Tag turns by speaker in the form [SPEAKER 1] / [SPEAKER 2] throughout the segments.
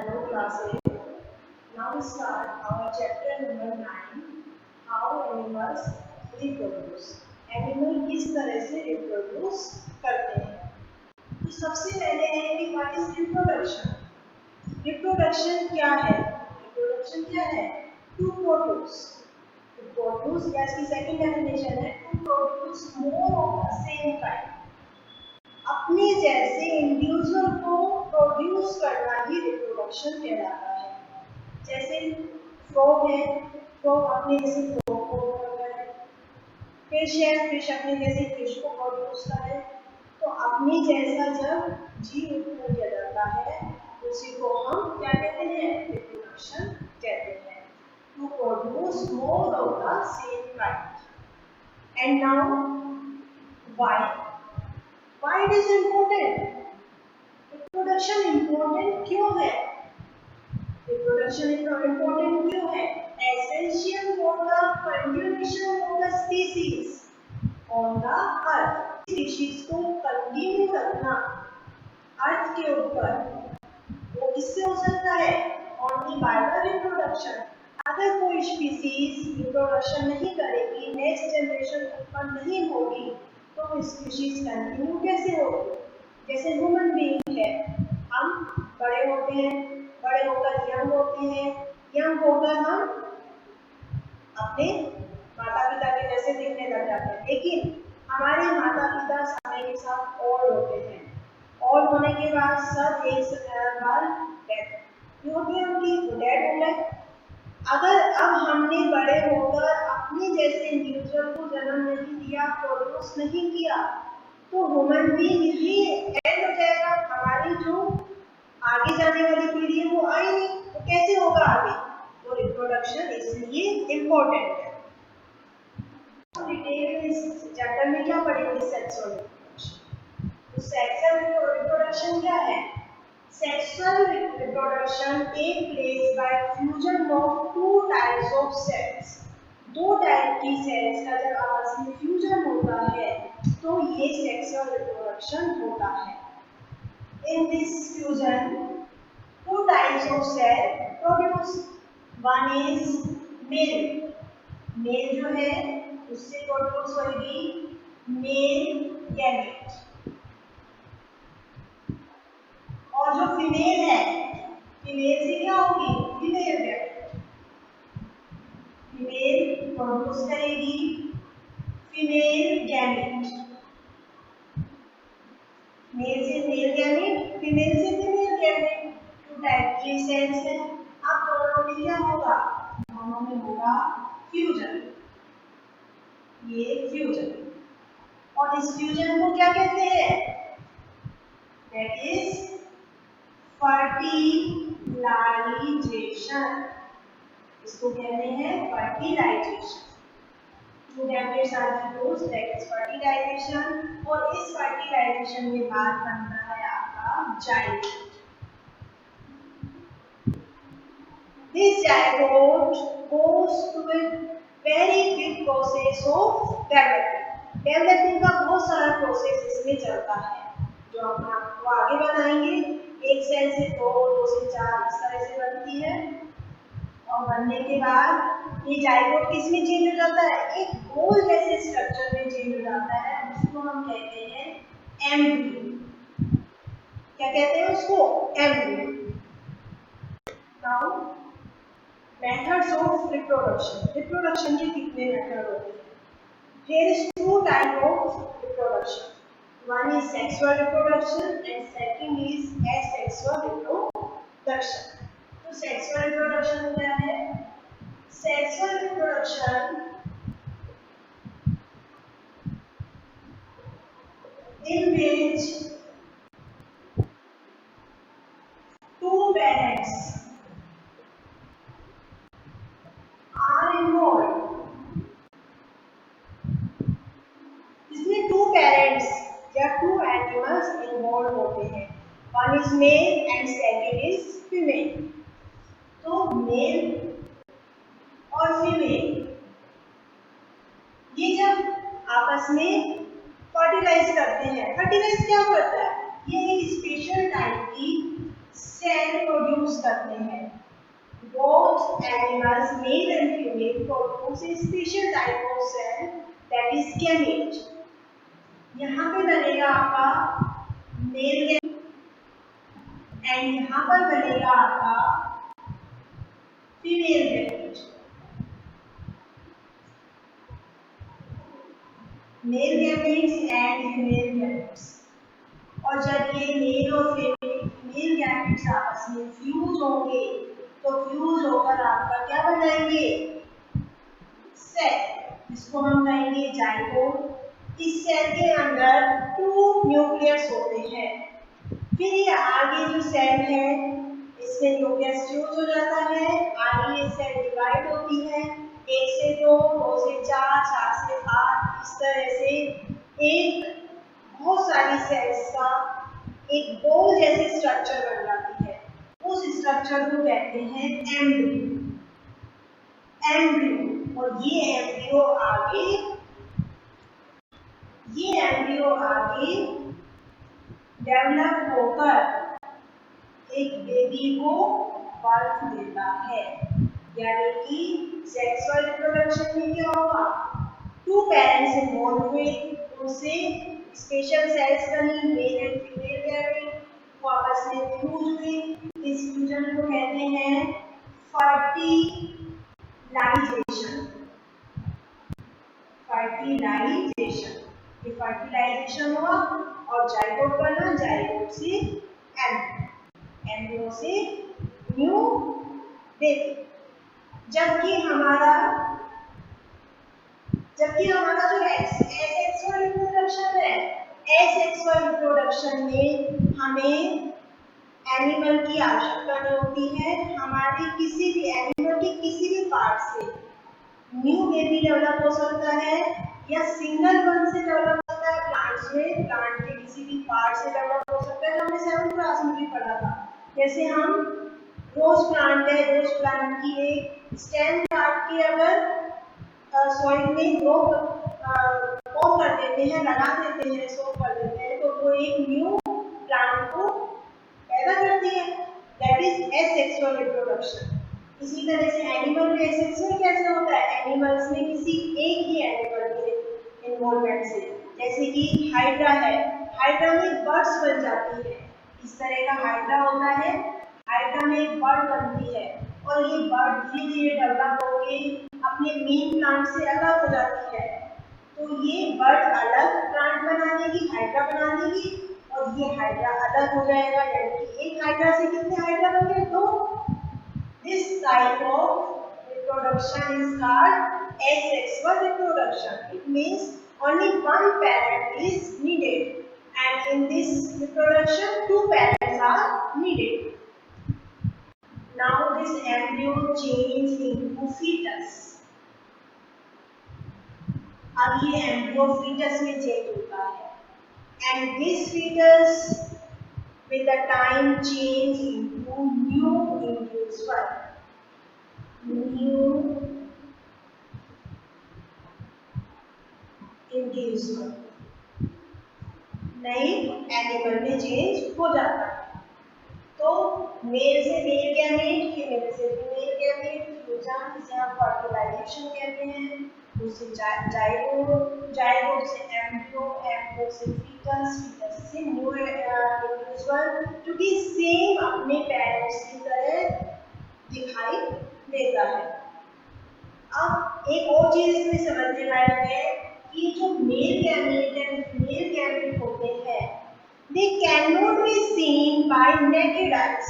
[SPEAKER 1] Hello class 8. Now we start our chapter number 9. How animals reproduce. Animal किस तरह से reproduce करते हैं. तो सबसे पहले है कि what is reproduction. Reproduction क्या है? Reproduction क्या है? To produce. To produce या इसकी second definition है to produce more of the same kind. अपने जैसे इंडिविजुअल को प्रोड्यूस करना ही रिप्रोडक्शन कहलाता है. जैसे फ्रॉग है, फ्रॉग अपने जैसे फ्रॉग को करता है. फिश है, फिश अपने जैसे फिश को प्रोड्यूस करता है. तो अपने जैसा जब जीव उत्पन्न किया जाता है उसी को हम क्या कहते हैं? रिप्रोडक्शन कहते हैं. To produce more of the same kind. And now why Why it is important? Reproduction important क्यों है? Reproduction important क्यों है? Essential for the continuation of the species on the earth. Species को continue रखना अर्थ के ऊपर वो किससे हो सकता है? Only by the reproduction. अगर कोई स्पीसीज रिप्रोडक्शन नहीं करेगी, नेक्स्ट जनरेशन उत्पन्न नहीं होगी, तो स्पीशीज कंटिन्यू कैसे होगी? जैसे ह्यूमन बीइंग है, हम बड़े होते हैं, बड़े होकर यंग होते हैं, यंग होकर हम अपने माता पिता के जैसे दिखने लग जाते हैं. लेकिन हमारे माता पिता समय के साथ ओल्ड होते हैं. ओल्ड होने के बाद सब एक बार डेथ होती है, उनकी डेड हो गए. अगर अब हमने बड़े होकर अपने जैसे इंडिविजुअल को जन्म नहीं दिया, प्रोड्यूस नहीं किया, तो ह्यूमन बीइंग ही एंड हो जाएगा. हमारी जो आगे जाने वाली पीढ़ी है वो आई नहीं, तो कैसे होगा आगे? तो रिप्रोडक्शन इसलिए इम्पोर्टेंट है. तो डिटेल में इस चैप्टर में क्या पढ़ेंगे? Sexual reproduction. तो सेक्सुअल रिप्रोडक्शन क्या है? Sexual reproduction take place by fusion of two types of cells. दो टाइप की सेल्स का जब आपस में फ्यूजन होता है तो ये सेक्सुअल रिप्रोडक्शन होता है. In this fusion, two types of cell produce. One is male. Male जो है उससे प्रोड्यूस होगी मेल गैमेट. और जो फीमेल है, फीमेल से क्या होगी? Female gamete. फीमेल प्रोड्यूस करेगी फीमेल गैमेट. मेल से मेल गैमेट, फीमेल से फीमेल गैमेट. टू टाइप की सेल्स है. अब दोनों में क्या होगा? दोनों में होगा फ्यूजन. ये फ्यूजन. और इस फ्यूजन को क्या कहते हैं? That is fertilisation. इसको कहते हैं fertilisation. Two gametes are produced, that is fertilisation. और इस फर्टिलाइजेशन के बाद बनता है आपका zygote. This zygote goes to a very big process of development. Development का बहुत सारा प्रोसेस इसमें चलता है जो हम आपको आगे बनाएंगे. एक सेल से दो, दो से चार, इस तरह से बनती है. और बनने के बाद ये जाइगोट किस में चेंज हो जाता है? एक गोल जैसे स्ट्रक्चर में चेंज हो जाता है. उसको हम कहते हैं एम्ब्रियो. क्या कहते हैं उसको? Embryo. Now methods of reproduction. Reproduction के कितने मेथड होते हैं? There is two type of reproduction. One is sexual reproduction and second is asexual reproduction. तो sexual reproduction क्या है? Sexual reproduction in which two parents are involved. इसमें two parents या two animals involved होते हैं. One is male and second is female. तो mail और female ये जब आपस में फर्टिलाइज करते हैं. फर्टिलाइज क्या करता है? ये एक स्पेशल टाइप की सेल प्रोड्यूस रिप्रोड्यूस करते हैं। Both animals, male and female, produce a special type of cell that is gamete. यहाँ पे बनेगा आपका मेल गैमेट एंड यहाँ पर बनेगा आपका female gamete. Male gametes and female gametes. और जब ये मेल और फीमेल गैमेट्स आपस में फ्यूज होंगे तो फ्यूज होकर आपका क्या बनाएंगे? सेल, जिसको हम कहेंगे जाइगोट। इस सेल के अंदर 2 न्यूक्लियस होते हैं। फिर ये आगे जो सेल है इसमें न्यूक्लियस फ्यूज हो जाता है, आगे ये सेल डिवाइड होती है, 1 से 2, 2 से 4, 4 से 8, इस तरह से एक बहुत सारी सेल्स का एक बॉल जैसे स्ट्रक्चर बन जाती है। उस स्ट्रक्चर को कहते हैं एम्ब्रियो। एम्ब्रियो। और ये एम्ब्रियो आगे डेवलप होकर एक बेबी को बर्थ देता है। यानी कि सेक्सुअल रिप्रोडक्शन में क्या होगा? 2 पेरेंट्स इन्वॉल्व हुए, उनसे स्पेशल सेल्स बनी, मेल एंड फीमेल गैमेट, वो आपस में फ्यूज हुए। इस फ्यूजन को कहते हैं फर्टिलाइजेशन। फर्टिलाइजेशन। ये फर्टिलाइजेशन हुआ और जाइगोट बना, जाइगोट से एम्ब्रियो से न्यू बेबी। जबकि हमारा जो एसेक्सुअल रिप्रोडक्शन है, एसेक्सुअल रिप्रोडक्शन में हमें एनिमल की आवश्यकता नहीं होती है। हमारे किसी भी एनिमल के किसी भी पार्ट से न्यू बेबी डेवलप हो सकता है या सिंगल वन से डेवलप हो सकता है। प्लांट्स में प्लांट के किसी भी पार्ट से डेवलप हो सकता है, जो हमने 7th क्लास में भी पढ़ा था। जैसे हम रोज प्लांट है, रोज प्लांट की एक स्टेम काट के अगर सॉइल में ग्रो कर देते हैं, लगा देते हैं, सो कर देते हैं, तो वो एक न्यू प्लांट को पैदा करती है। That is asexual reproduction. इसी तरह से एनिमल में एसेक्सुअल कैसे होता है? एनिमल्स में किसी एक ही एनिमल के इन्वॉल्वमेंट से, जैसे कि हाइड्रा है, हाइड्रा में बर्ड्स बन जाती है। इस तरह का हाइड्रा होता है, हाइड्रा में एक बर्ड बनती है और ये बर्ड धीरे धीरे डेवलप होके अपने मेन प्लांट से अलग हो जाती है। तो ये बर्ड अलग प्लांट बना देगी, हाइड्रा बना देगी, और ये हाइड्रा अलग हो जाएगा। यानी कि एक हाइड्रा से कितने हाइड्रा बन गए? 2। This type of reproduction is called asexual reproduction. It means only one parent is needed, and in this reproduction, 2 parents are needed. Now this embryo changes into fetus. अब ये embryo fetus में change होता है, and this fetus with the time change into new individual. New individual नए animal में change हो जाता है। तो मेल से मेल गैमेट, फीमेल से फीमेल गैमेट, फ्यूजन जिसे हम फर्टिलाइजेशन कहते हैं, उससे जाइगोट, जाइगोट से एम्ब्रियो, एम्ब्रियो से फीटस, फीटस से न्यू इंडिविजुअल, जो कि सेम अपने पेरेंट्स की तरह दिखाई देता है। अब एक और चीज इसमें समझने लायक है कि जो male gamete and female gamete होते हैं, they can not be seen bye naked eyes.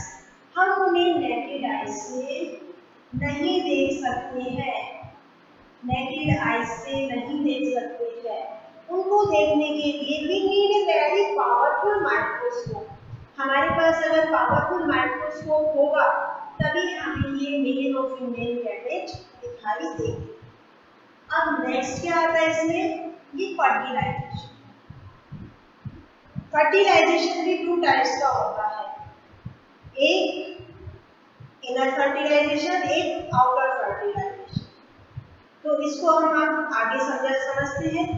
[SPEAKER 1] हम उन्हें नेकेड आइज से नहीं देख सकते हैं, नेकेड आइज से नहीं देख सकते हैं। उनको देखने के लिए we need a very powerful microscope. हमारे पास अगर पावरफुल माइक्रोस्कोप होगा तभी हमें ये मेल और फीमेल गैमेट दिखाई देगी। अब नेक्स्ट क्या आता है इसमें? ये फर्टिलाइजेशन। फर्टिलाइजेशन भी 2 टाइप्स का होता है, एक इनर फर्टिलाइजेशन, एक आउटर फर्टिलाइजेशन। तो इसको हम आगे समझते हैं।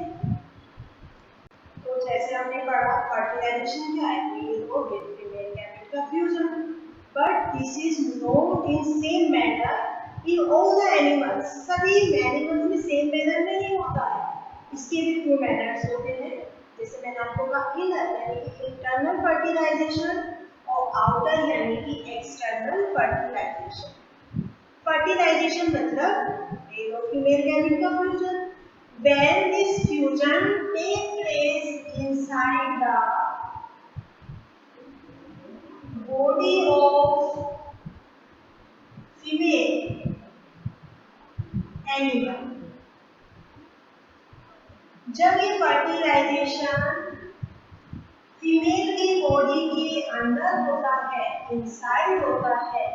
[SPEAKER 1] तो जैसे हमने पढ़ा फर्टिलाइजेशन क्या है? मेल और फीमेल गैमेट का fusion. But this is known in same manner in all the animals. सभी एनिमल्स में सेम मैनर नहीं होता है, इसके भी 2 मैनर्स होते हैं। जैसे मैंने आपको कहा इनर यानी कि इंटरनल फर्टिलाइजेशन और आउटर यानी कि एक्सटर्नल फर्टिलाइजेशन। फर्टिलाइजेशन मतलब मेल और फीमेल गैमेट का fusion. When this fusion take place inside the body of female animal, जब ये फर्टिलाइजेशन फीमेल की बॉडी के अंदर होता है, इनसाइड होता है,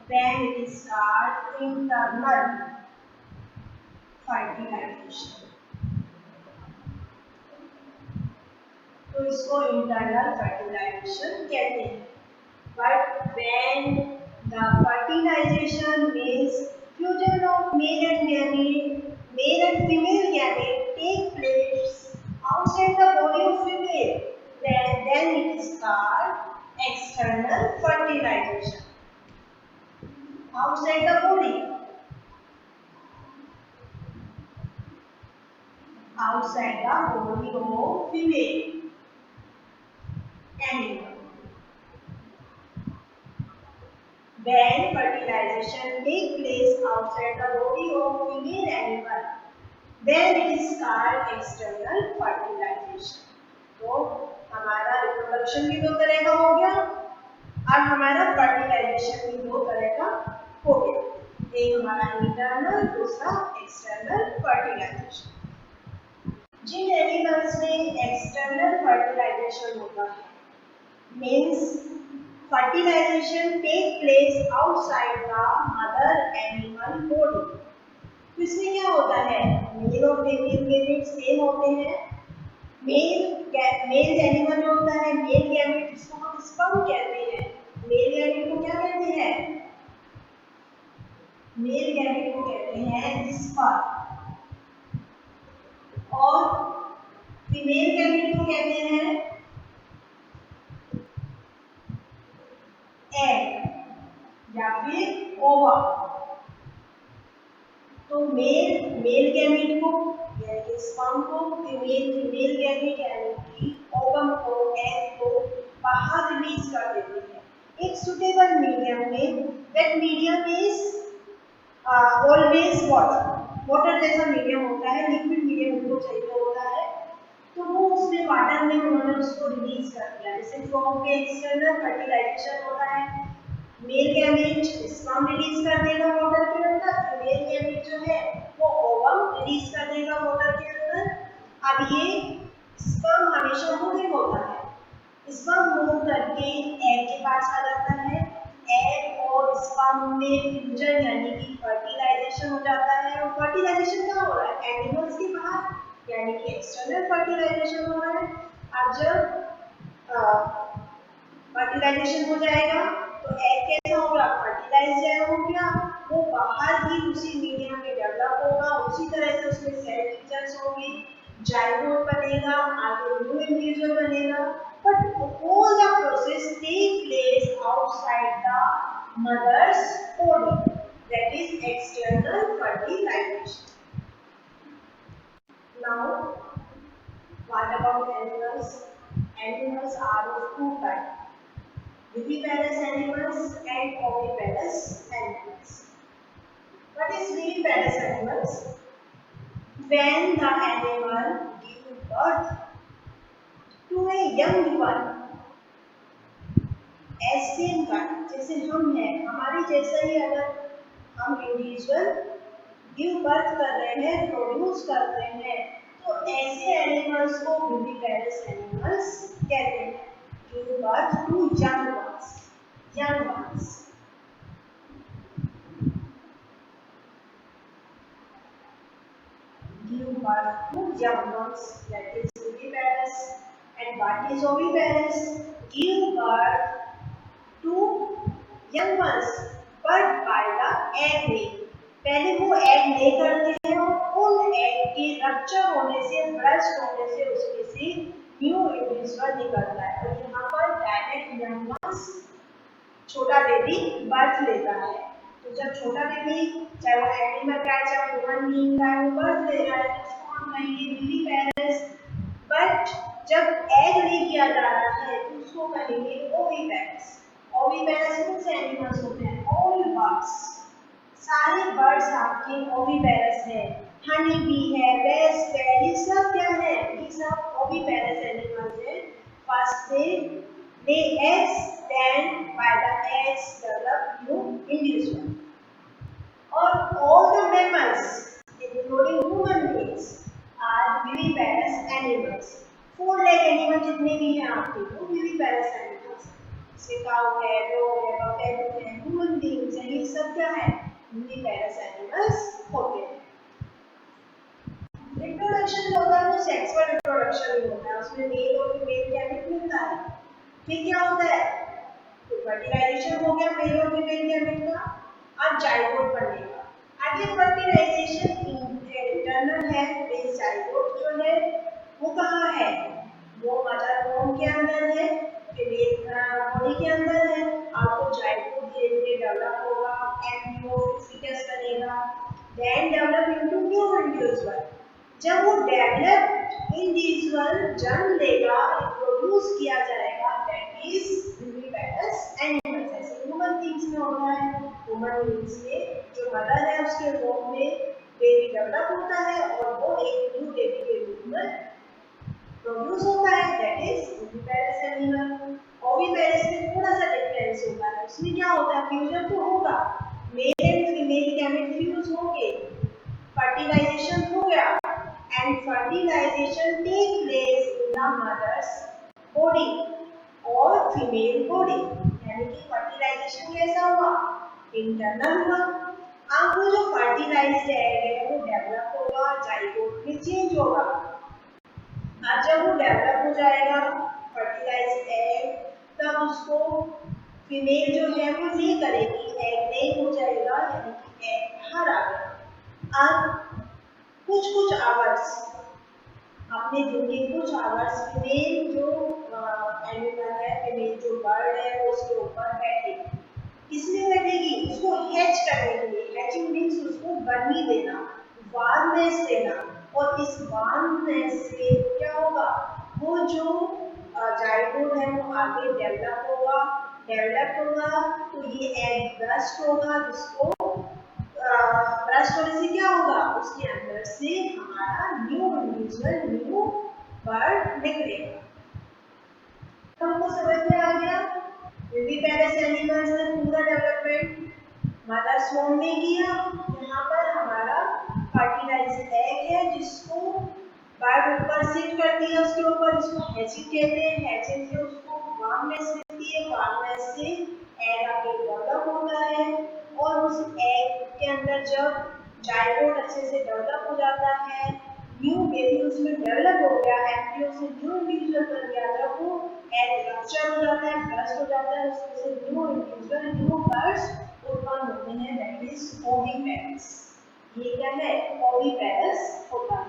[SPEAKER 1] then it is called internal fertilization। तो इसको इंटरनल फर्टिलाइजेशन कहते हैं। But when the fertilization means fusion of male and female gamete take place outside the body of female, then it is called external fertilization. Outside the body, outside the body of female animal. When fertilization takes place outside the body of female animal, then it is called external fertilization। तो हमारा reproduction भी 2 तरह का हो गया और हमारा fertilisation भी 2 तरह का हो गया। एक हमारा इंटरनल, दूसरा एक्सटर्नल फर्टिलाइजेशन। जिन एनिमल्स में एक्सटर्नल फर्टिलाइजेशन होता है means fertilization take place outside the mother animal body। तो इसमें क्या होता है, मेल और फीमेल गैमेट सेम होते हैं। मेल एनिमल जो होता है, मेल गैमेट जिसको हम स्पर्म कहते हैं, मेल गैमेट को क्या कहते हैं, मेल गैमेट को कहते हैं स्पर्म, और फीमेल गैमेट को कहते हैं एग या फिर ओवा। तो मेल गैमेट को यानी कि स्पर्म को, फीमेल गैमेट यानी कि ओवम को, एग को बाहर रिलीज कर देते हैं एक सुटेबल मीडियम में। That medium is always water जैसा मीडियम होता है, लिक्विड मीडियम उनको चाहिए होता है, तो वो उसमें वाटर में उन्होंने उसको रिलीज कर दिया। जैसे फॉर्म पे एक्सटर्नल फर्टिलाइजेशन होता है, मेल गैमेट स्पर्म रिलीज कर देगा वाटर के अंदर, फीमेल गैमेट जो है वो ओवम रिलीज कर देगा वाटर के अंदर। अब ये स्पर्म हमेशा मूविंग होता है, स्पर्म मूव करके एग के पास आ जाता है, एग और स्पर्म में फ्यूजन यानी कि फर्टिलाइजेशन हो जाता है। और फर्टिलाइजेशन क्या हो रहा है, एनिमल्स के बाहर यानी कि एक्सटर्नल फर्टिलाइजेशन हो रहा है। अब जब फर्टिलाइजेशन हो जाएगा तो एग कैसा होगा, फर्टिलाइज हो गया, वो बाहर ही उसी मीडियम में डेवलप होगा, उसी तरह से उसमें सेल डिविजन्स होंगे, जाइगोट बनेगा, आगे न्यू इंडिविजुअल बनेगा। But all the process take place outside the mother's body, that is external fertilization. Now what about animals? Animals are of 2 types, viviparous animals and oviparous animals. What is viviparous animals? When the animal gives birth to a young one, as same kind, जैसे हम हैं, हमारे जैसा ही अगर हम individual give birth कर रहे हैं, प्रोड्यूस कर रहे हैं, तो ऐसे एनिमल्स को विविपेरस एनिमल्स कहते हैं। Give birth to young ones, young ones. Give birth to young ones, that is viviparous. And what is oviparous? Give birth to young ones but by the egg laying. पहले वो egg ले करते हैं और उन egg के rupture होने से, ब्रस्ट होने से उसमें से न्यू इंडिविजुअल निकलता है। तो यहाँ पर डायरेक्ट यंग वंस छोटा बेबी बर्थ लेता है। तो जब छोटा बेबी, चाहे वो एनिमल का है चाहे ह्यूमन बीइंग का है, वो बर्थ ले रहा है तो उसको हम कहेंगे बेबी पेरेंट्स। बट जब एग ले किया जा रहा है तो उसको कहेंगे ओविपेरेंट्स। ओविपेरेंट्स कौन से एनिमल्स होते हैं? All birds. सारे बर्ड्स आपके ओविपेरस है। हनी बी है, वेस्ट है, ये सब क्या है? ये सब ओविपेरस एनिमल्स है। First they lay eggs, then by the eggs develop new individual. Or all the mammals, including human beings, are viviparous animals. Four leg animal जितने भी हैं आपके वो viviparous animals हैं। इसमें cow है, dog है, buffalo है, human beings हैं, ये सब क्या है? viviparous animals होते हैं। रिप्रोडक्शन जो होता है वो सेक्सुअल रिप्रोडक्शन ही होता है, उसमें मेल और फीमेल गैमेट मिलता है। फिर क्या होता है? तो फर्टिलाइजेशन हो गया मेल और फीमेल गैमेट का, अब जाइगोट बनेगा। आगे फर्टिलाइजेशन इंटरनल है, बेस जाइगोट जो है वो कहाँ है? वो मदर वोम के अंदर है, फीमेल बॉडी के अंदर है। आपको जाइगोट धीरे धीरे डेवलप होगा, एम्ब्रियो फीटस बनेगा, then develop into new individual. जब वो डेवलप्ड इंडिविजुअल जन्म लेगा, प्रोड्यूस किया जाएगा, दैट इज विविपेरस एनिमल्स। ऐसे ह्यूमन बीइंग्स में होता है। ह्यूमन बीइंग्स में जो मदर है उसके वोम में बेबी डेवलप होता है और वो एक न्यू बेबी के रूप में प्रोड्यूस होता है, that is viviparous animal. Oviparous में थोड़ा सा डिफरेंस होता है, उसमें क्या होता है? फ्यूजन तो होगा, male and female gamete fuse होंगे, फर्टिलाइजेशन हो गया, and fertilization take place in the mother's body or female body। यानी कि फर्टिलाइजेशन कैसा हुआ? इंटरनल हुआ। अब वो जो फर्टिलाइज्ड एग है वो डेवलप होगा, जाइगोट में चेंज होगा। अब जब वो डेवलप हो जाएगा फर्टिलाइज्ड एग, तब उसको फीमेल जो है वो ले करेगी, एग नहीं हो जाएगा, यानी कि एग बाहर आ गया। अब कुछ कुछ आवर्स, अपने दिन के कुछ आवर्स फीमेल जो एनिमल है, फीमेल जो बर्ड है वो उसके ऊपर बैठेगी। किसमें बैठेगी? उसको हैच करने के लिए। हैचिंग मीन्स उसको गर्मी देना, वार्मनेस देना। और इस वार्मनेस से क्या होगा? वो जो जाइगोट है वो आगे डेवलप होगा। डेवलप होगा तो ये एग ब्रस्ट होगा, जिसको ब्रस्ट होने से क्या होगा? उसके अंदर से हमारा न्यू इंडिविजुअल, न्यू बर्ड निकलेगा। तो हमको समझ में आ गया विविपेरस एनिमल्स ने पूरा डेवलपमेंट मदर स्वॉर्म में किया। यहाँ पर हमारा फर्टिलाइज्ड एग है जिसको बर्ड ऊपर सिट करती है, उसके ऊपर, इसको हैचिंग कहते हैं। हैचिंग से उसको वार्मनेस मिलती है, वार्मनेस से एग आगे डेवलप होता है और उस एग के अंदर जब जाइगोट अच्छे से डेवलप हो जाता है, न्यू बेबी उसमें डेवलप हो गया, एम्ब्रियो से न्यू इंडिविजुअल बन गया, जब वो एग रप्चर हो जाता है, ब्रस्ट हो जाता है, उसमें से न्यू इंडिविजुअल, न्यू बर्ड्स उत्पन्न होते हैं, दैट इज ओविपेरस। ये क्या है? ओविपेरस होता है।